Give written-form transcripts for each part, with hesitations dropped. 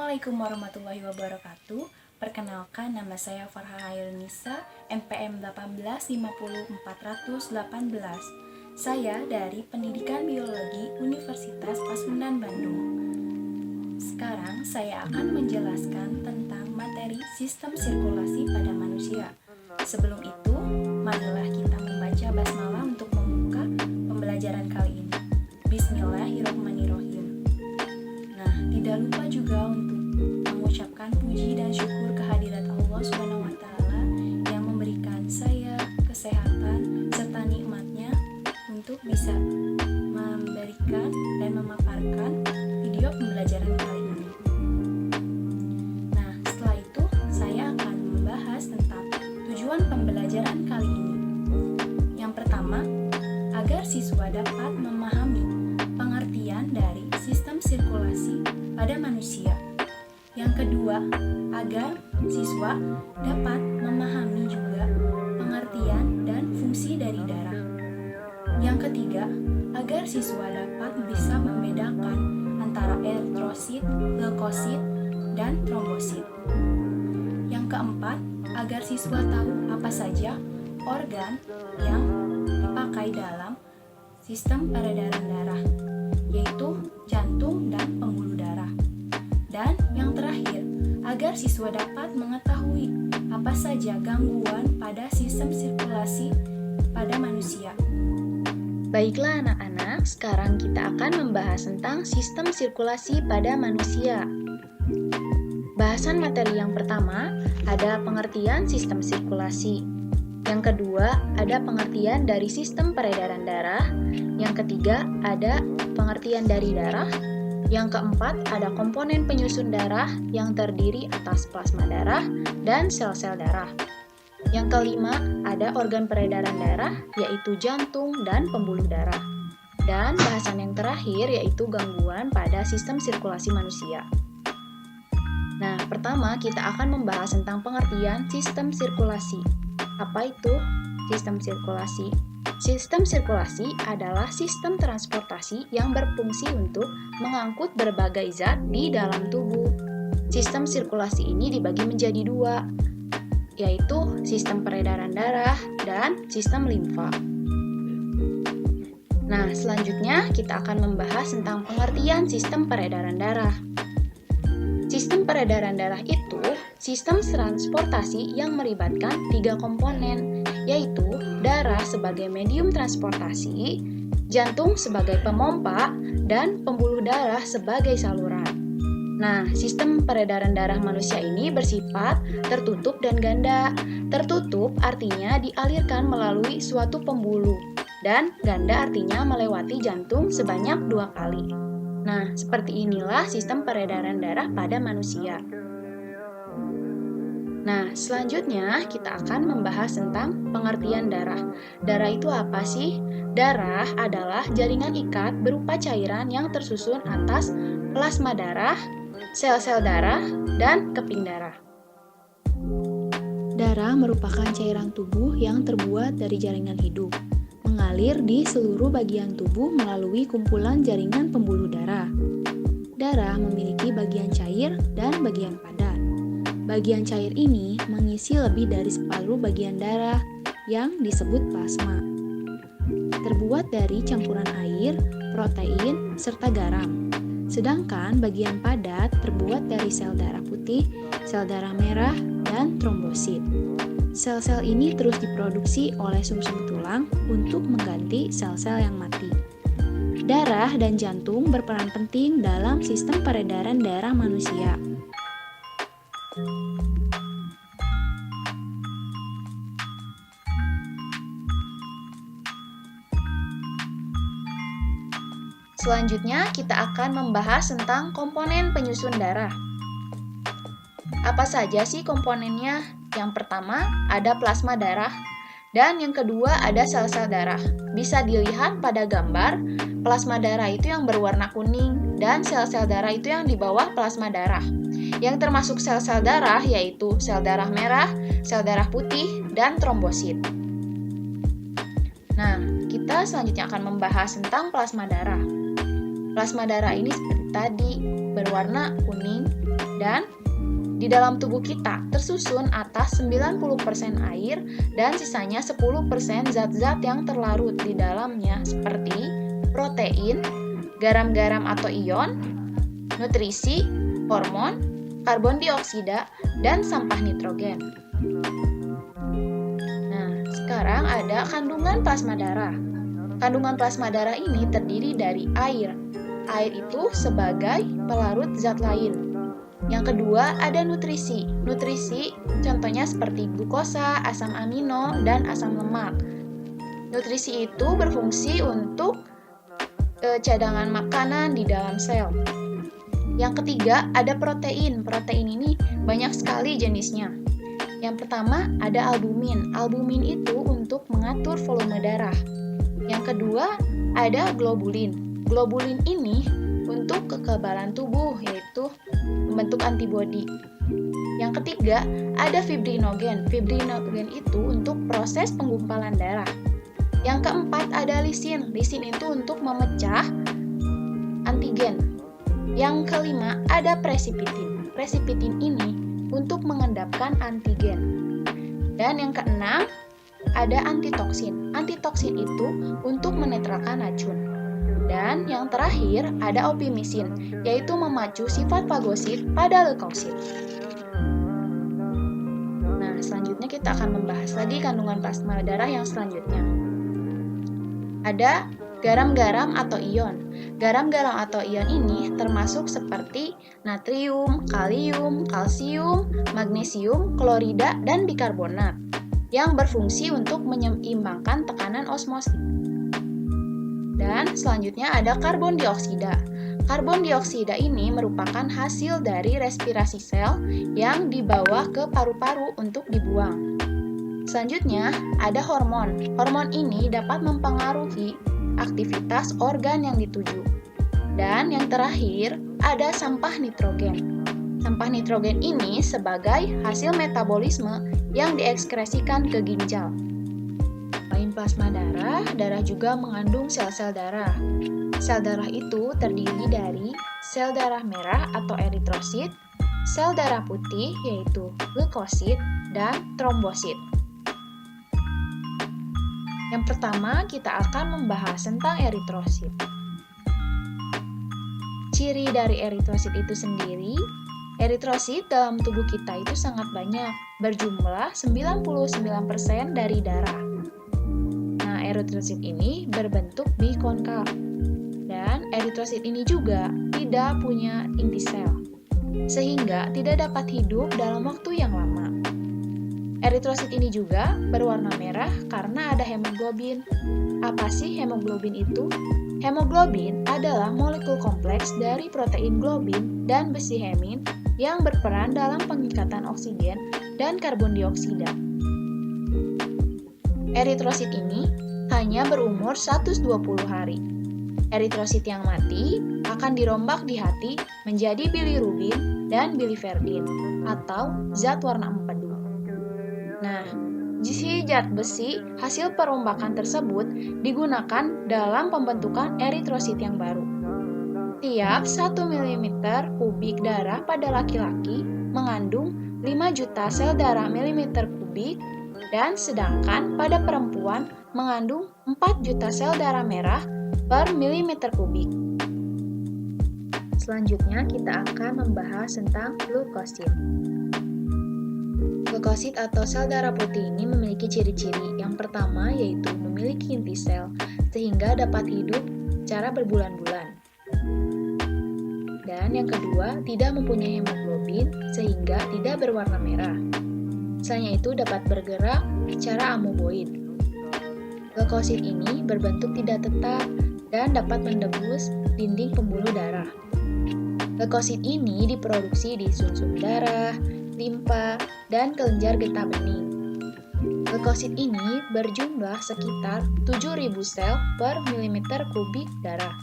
Assalamualaikum warahmatullahi wabarakatuh. Perkenalkan, nama saya Farha Hairunisa, NPM 1850418. Saya dari Pendidikan Biologi Universitas Pasundan Bandung. Sekarang saya akan menjelaskan tentang materi sistem sirkulasi pada manusia. Sebelum itu, marilah kita membaca basmalah untuk membuka pembelajaran kali ini. Bismillahirrahmanirrahim. Nah, tidak lupa juga untuk mengucapkan puji dan syukur kehadirat Allah Subhanahu wa Ta'ala yang memberikan saya kesehatan serta nikmatnya untuk bisa memberikan dan memaparkan video pembelajaran kali ini. Nah, setelah itu saya akan membahas tentang tujuan pembelajaran kali ini. Yang pertama, agar siswa dapat memahami pengertian dari sistem sirkulasi pada manusia. Yang kedua, agar siswa dapat memahami juga pengertian dan fungsi dari darah. Yang ketiga, agar siswa dapat bisa membedakan antara eritrosit, leukosit, dan trombosit. Yang keempat, agar siswa tahu apa saja organ yang dipakai dalam sistem peredaran darah, yaitu jantung dan pembuluh darah. Dan yang terakhir, agar siswa dapat mengetahui apa saja gangguan pada sistem sirkulasi pada manusia. Baiklah anak-anak, sekarang kita akan membahas tentang sistem sirkulasi pada manusia. Bahasan materi yang pertama ada pengertian sistem sirkulasi. Yang kedua, ada pengertian dari sistem peredaran darah. Yang ketiga, ada pengertian dari darah. Yang keempat, ada komponen penyusun darah yang terdiri atas plasma darah dan sel-sel darah. Yang kelima, ada organ peredaran darah, yaitu jantung dan pembuluh darah. Dan bahasan yang terakhir yaitu gangguan pada sistem sirkulasi manusia. Nah, pertama kita akan membahas tentang pengertian sistem sirkulasi. Apa itu sistem sirkulasi? Sistem sirkulasi adalah sistem transportasi yang berfungsi untuk mengangkut berbagai zat di dalam tubuh. Sistem sirkulasi ini dibagi menjadi dua, yaitu sistem peredaran darah dan sistem limfa. Nah, selanjutnya kita akan membahas tentang pengertian sistem peredaran darah. Sistem peredaran darah itu sistem transportasi yang melibatkan tiga komponen, yaitu darah sebagai medium transportasi, jantung sebagai pemompa, dan pembuluh darah sebagai saluran. Nah, sistem peredaran darah manusia ini bersifat tertutup dan ganda. Tertutup artinya dialirkan melalui suatu pembuluh, dan ganda artinya melewati jantung sebanyak 2 kali. Nah, seperti inilah sistem peredaran darah pada manusia. Nah, selanjutnya kita akan membahas tentang pengertian darah. Darah itu apa sih? Darah adalah jaringan ikat berupa cairan yang tersusun atas plasma darah, sel-sel darah, dan keping darah. Darah merupakan cairan tubuh yang terbuat dari jaringan hidup, mengalir di seluruh bagian tubuh melalui kumpulan jaringan pembuluh darah. Darah memiliki bagian cair dan bagian padat. Bagian cair ini mengisi lebih dari separuh bagian darah yang disebut plasma. Terbuat dari campuran air, protein, serta garam. Sedangkan bagian padat terbuat dari sel darah putih, sel darah merah, dan trombosit. Sel-sel ini terus diproduksi oleh sumsum tulang untuk mengganti sel-sel yang mati. Darah dan jantung berperan penting dalam sistem peredaran darah manusia. Selanjutnya, kita akan membahas tentang komponen penyusun darah. Apa saja sih komponennya? Yang pertama, ada plasma darah, dan yang kedua ada sel-sel darah. Bisa dilihat pada gambar, plasma darah itu yang berwarna kuning, dan sel-sel darah itu yang di bawah plasma darah. Yang termasuk sel-sel darah yaitu sel darah merah, sel darah putih, dan trombosit. Nah, kita selanjutnya akan membahas tentang plasma darah. Plasma darah ini seperti tadi, berwarna kuning, Dan di dalam tubuh kita tersusun atas 90% air dan sisanya 10% zat-zat yang terlarut di dalamnya seperti protein, garam-garam atau ion, nutrisi, hormon, karbon dioksida, dan sampah nitrogen. Nah, sekarang ada kandungan plasma darah. Kandungan plasma darah ini terdiri dari air. Air itu sebagai pelarut zat lain. Yang kedua ada nutrisi. Nutrisi contohnya seperti glukosa, asam amino, dan asam lemak. Nutrisi itu berfungsi untuk cadangan makanan di dalam sel. Yang ketiga ada protein. Protein ini banyak sekali jenisnya. Yang pertama ada albumin. Albumin itu untuk mengatur volume darah. Yang kedua ada globulin. Globulin ini untuk kekebalan tubuh, yaitu membentuk antibodi. Yang ketiga ada fibrinogen. Fibrinogen itu untuk proses penggumpalan darah. Yang keempat ada lisin. Lisin itu untuk memecah antigen. Yang kelima ada presipitin. Presipitin ini untuk mengendapkan antigen. Dan yang keenam ada antitoksin. Antitoksin itu untuk menetralkan racun. Dan yang terakhir ada opimisin, yaitu memacu sifat fagosit pada leukosit. Nah, selanjutnya kita akan membahas lagi kandungan plasma darah yang selanjutnya. Ada garam-garam atau ion. Garam-garam atau ion ini termasuk seperti natrium, kalium, kalsium, magnesium, klorida, dan bikarbonat yang berfungsi untuk menyeimbangkan tekanan osmosis. Dan selanjutnya ada karbon dioksida. Karbon dioksida ini merupakan hasil dari respirasi sel yang dibawa ke paru-paru untuk dibuang. Selanjutnya ada hormon. Hormon ini dapat mempengaruhi aktivitas organ yang dituju. Dan yang terakhir ada sampah nitrogen. Sampah nitrogen ini sebagai hasil metabolisme yang diekskresikan ke ginjal. Selain plasma darah, darah juga mengandung sel-sel darah. Sel darah itu terdiri dari sel darah merah atau eritrosit, sel darah putih yaitu leukosit, dan trombosit. Yang pertama, kita akan membahas tentang eritrosit. Ciri dari eritrosit itu sendiri, eritrosit dalam tubuh kita itu sangat banyak, berjumlah 99% dari darah. Nah, eritrosit ini berbentuk bikonkav. Dan eritrosit ini juga tidak punya inti sel, sehingga tidak dapat hidup dalam waktu yang lama. Eritrosit ini juga berwarna merah karena ada hemoglobin. Apa sih hemoglobin itu? Hemoglobin adalah molekul kompleks dari protein globin dan besi hemin yang berperan dalam pengikatan oksigen dan karbon dioksida. Eritrosit ini hanya berumur 120 hari. Eritrosit yang mati akan dirombak di hati menjadi bilirubin dan biliverdin atau zat warna empedu. Nah, si zat besi hasil perombakan tersebut digunakan dalam pembentukan eritrosit yang baru. Tiap 1 mm kubik darah pada laki-laki mengandung 5 juta sel darah milimeter kubik dan sedangkan pada perempuan mengandung 4 juta sel darah merah per milimeter kubik. Selanjutnya kita akan membahas tentang leukosit. Leukosit atau sel darah putih ini memiliki ciri-ciri. Yang pertama yaitu memiliki inti sel sehingga dapat hidup secara berbulan-bulan. Dan yang kedua, tidak mempunyai hemoglobin sehingga tidak berwarna merah. Selain itu dapat bergerak secara amoeboid. Leukosit ini berbentuk tidak tetap dan dapat menembus dinding pembuluh darah. Leukosit ini diproduksi di sumsum darah, limpa, dan kelenjar getah bening. Leukosit ini berjumlah sekitar 7.000 sel per milimeter kubik darah.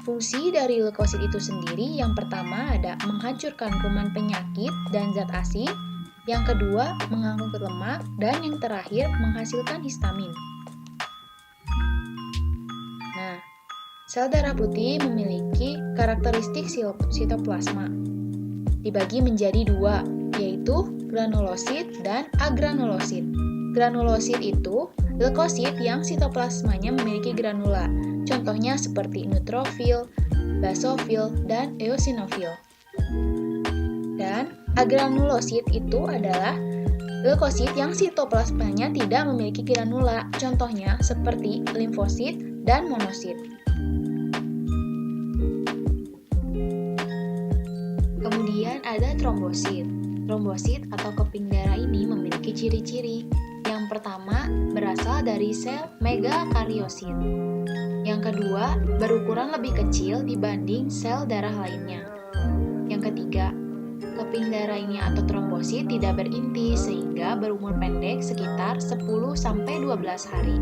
Fungsi dari leukosit itu sendiri yang pertama ada menghancurkan kuman penyakit dan zat asing, yang kedua mengangkut lemak, dan yang terakhir menghasilkan histamin. Nah, Sel darah putih memiliki karakteristik sitoplasma. Dibagi menjadi dua, yaitu granulosit dan agranulosit. Granulosit itu leukosit yang sitoplasmanya memiliki granula. Contohnya seperti neutrofil, basofil, dan eosinofil. Dan agranulosit itu adalah leukosit yang sitoplasmanya tidak memiliki granula. Contohnya seperti limfosit dan monosit. Kemudian ada trombosit. Trombosit atau keping darah ini memiliki ciri-ciri. Yang pertama, berasal dari sel megakariosit. Yang kedua, berukuran lebih kecil dibanding sel darah lainnya. Yang ketiga, keping darah ini atau trombosit tidak berinti sehingga berumur pendek sekitar 10-12 hari.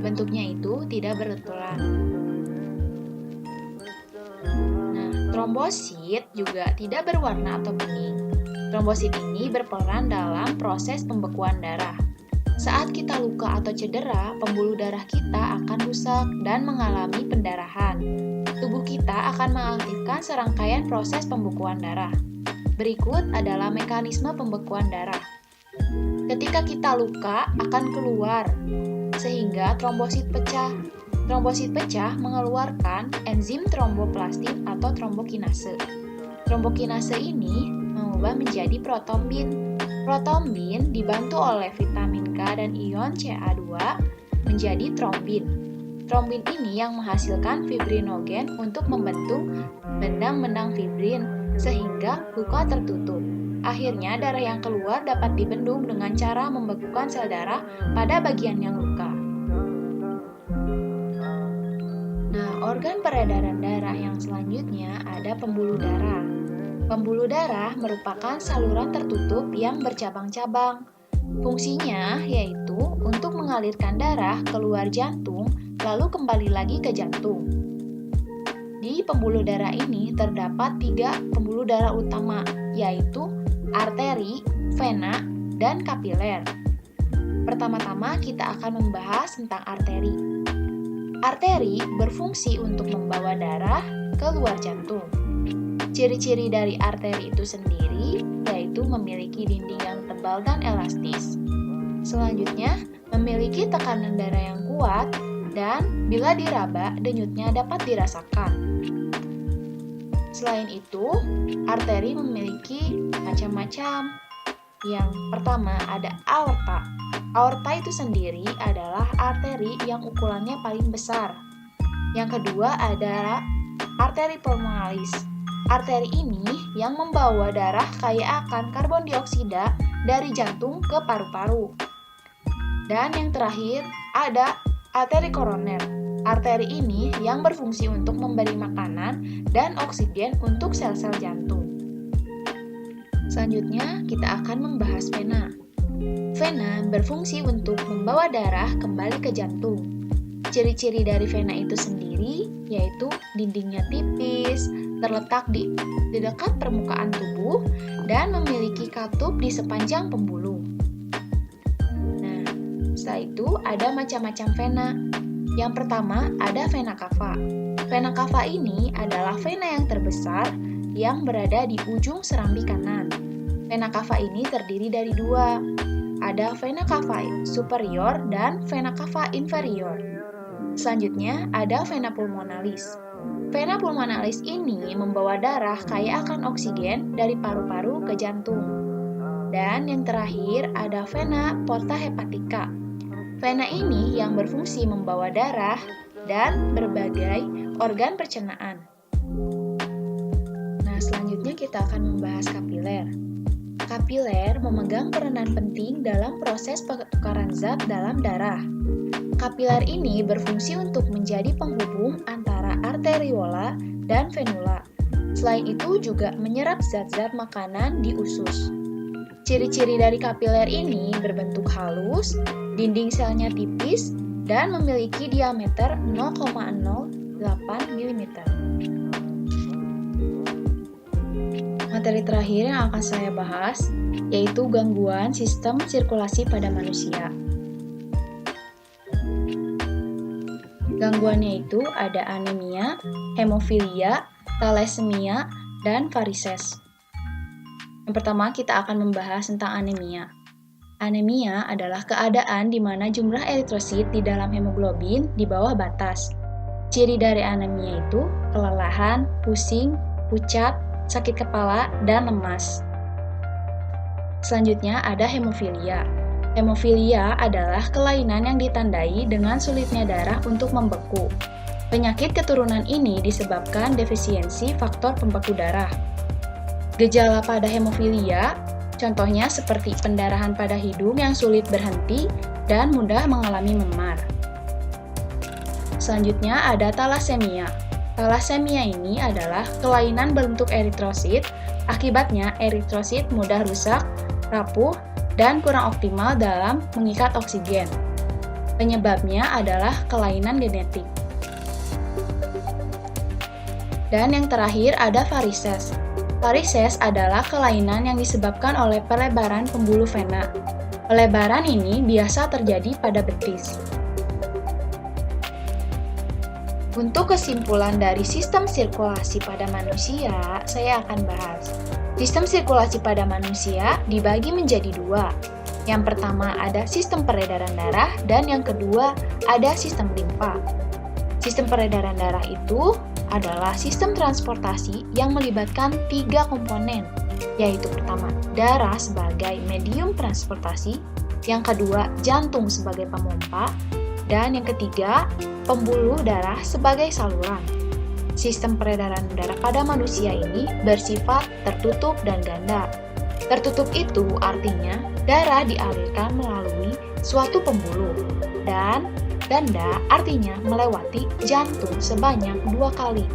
Bentuknya itu tidak beruntulan. Trombosit juga tidak berwarna atau bening. Trombosit ini berperan dalam proses pembekuan darah. Saat kita luka atau cedera, pembuluh darah kita akan rusak dan mengalami pendarahan. Tubuh kita akan mengaktifkan serangkaian proses pembekuan darah. Berikut adalah mekanisme pembekuan darah. Ketika kita luka, akan keluar, sehingga trombosit pecah. Trombosit pecah mengeluarkan enzim tromboplastin atau trombokinase. Trombokinase ini mengubah menjadi protombin. Protombin dibantu oleh vitamin K dan ion Ca2 menjadi trombin. Trombin ini yang menghasilkan fibrinogen untuk membentuk benang-benang fibrin sehingga luka tertutup. Akhirnya darah yang keluar dapat dibendung dengan cara membekukan sel darah pada bagian yang luka. Organ peredaran darah yang selanjutnya ada pembuluh darah. Pembuluh darah merupakan saluran tertutup yang bercabang-cabang. Fungsinya yaitu untuk mengalirkan darah keluar jantung lalu kembali lagi ke jantung. Di pembuluh darah ini terdapat 3 pembuluh darah utama, yaitu arteri, vena, dan kapiler. Pertama-tama kita akan membahas tentang arteri. Arteri berfungsi untuk membawa darah ke luar jantung. Ciri-ciri dari arteri itu sendiri yaitu memiliki dinding yang tebal dan elastis. Selanjutnya, memiliki tekanan darah yang kuat dan bila diraba, denyutnya dapat dirasakan. Selain itu, arteri memiliki macam-macam. Yang pertama ada aorta. Aorta itu sendiri adalah arteri yang ukurannya paling besar. Yang kedua adalah arteri pulmonalis. Arteri ini yang membawa darah kaya akan karbon dioksida dari jantung ke paru-paru. Dan yang terakhir ada arteri koroner. Arteri ini yang berfungsi untuk memberi makanan dan oksigen untuk sel-sel jantung. Selanjutnya kita akan membahas vena. Vena berfungsi untuk membawa darah kembali ke jantung. Ciri-ciri dari vena itu sendiri yaitu dindingnya tipis, terletak di dekat permukaan tubuh, dan memiliki katup di sepanjang pembuluh. Nah, setelah itu ada macam-macam vena. Yang pertama ada vena cava. Vena cava ini adalah vena yang terbesar yang berada di ujung serambi kanan. Vena cava ini terdiri dari 2. Ada vena cava superior dan vena cava inferior. Selanjutnya ada vena pulmonalis. Vena pulmonalis ini membawa darah kaya akan oksigen dari paru-paru ke jantung. Dan yang terakhir ada vena porta hepatica. Vena ini yang berfungsi membawa darah dan berbagai organ pencernaan. Nah, selanjutnya kita akan membahas kapiler. Kapiler memegang peranan penting dalam proses pertukaran zat dalam darah. Kapiler ini berfungsi untuk menjadi penghubung antara arteriola dan venula. Selain itu juga menyerap zat-zat makanan di usus. Ciri-ciri dari kapiler ini berbentuk halus, dinding selnya tipis, dan memiliki diameter 0,08 mm. Materi terakhir yang akan saya bahas yaitu gangguan sistem sirkulasi pada manusia. Gangguannya itu ada anemia, hemofilia, thalassemia, dan varises. Yang pertama, kita akan membahas tentang anemia. Anemia adalah keadaan di mana jumlah eritrosit di dalam hemoglobin di bawah batas. Ciri dari anemia itu kelelahan, pusing, pucat, sakit kepala, dan lemas. Selanjutnya ada hemofilia. Hemofilia adalah kelainan yang ditandai dengan sulitnya darah untuk membeku. Penyakit keturunan ini disebabkan defisiensi faktor pembeku darah. Gejala pada hemofilia contohnya seperti pendarahan pada hidung yang sulit berhenti dan mudah mengalami memar. Selanjutnya ada thalassemia. Thalassemia ini adalah kelainan bentuk eritrosit, akibatnya eritrosit mudah rusak, rapuh, dan kurang optimal dalam mengikat oksigen. Penyebabnya adalah kelainan genetik. Dan yang terakhir ada varises. Varises adalah kelainan yang disebabkan oleh pelebaran pembuluh vena. Pelebaran ini biasa terjadi pada betis. Untuk kesimpulan dari sistem sirkulasi pada manusia, saya akan bahas. Sistem sirkulasi pada manusia dibagi menjadi dua. Yang pertama ada sistem peredaran darah dan yang kedua ada sistem limfa. Sistem peredaran darah itu adalah sistem transportasi yang melibatkan 3 komponen, yaitu pertama, darah sebagai medium transportasi, yang kedua, jantung sebagai pemompa, dan yang ketiga, pembuluh darah sebagai saluran. Sistem peredaran darah pada manusia ini bersifat tertutup dan ganda. Tertutup itu artinya darah dialirkan melalui suatu pembuluh, dan ganda artinya melewati jantung sebanyak 2 kali.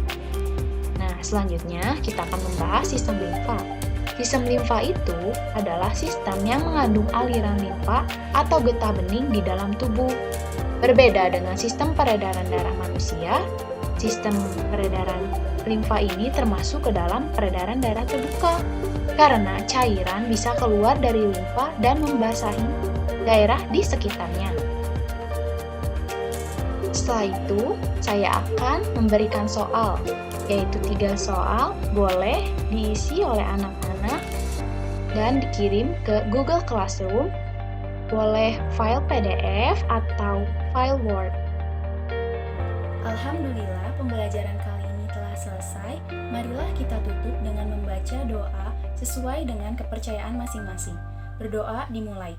Nah, selanjutnya kita akan membahas sistem limfa. Sistem limfa itu adalah sistem yang mengandung aliran limfa atau getah bening di dalam tubuh. Berbeda dengan sistem peredaran darah manusia, sistem peredaran limfa ini termasuk ke dalam peredaran darah terbuka, karena cairan bisa keluar dari limfa dan membasahi daerah di sekitarnya. Setelah itu, saya akan memberikan soal, yaitu 3 soal, boleh diisi oleh anak-anak dan dikirim ke Google Classroom, boleh file PDF atau file Word. Alhamdulillah, pembelajaran kali ini telah selesai. Marilah kita tutup dengan membaca doa sesuai dengan kepercayaan masing-masing. Berdoa dimulai.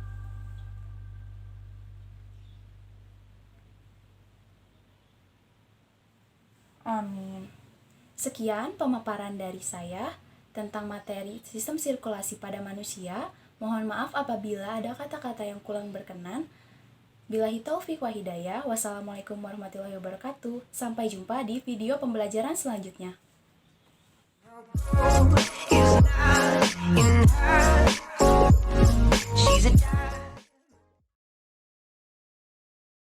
Amin. Sekian pemaparan dari saya tentang materi sistem sirkulasi pada manusia. Mohon maaf apabila ada kata-kata yang kurang berkenan. Billahi taufiq wa hidayah. Wassalamualaikum warahmatullahi wabarakatuh. Sampai jumpa di video pembelajaran selanjutnya.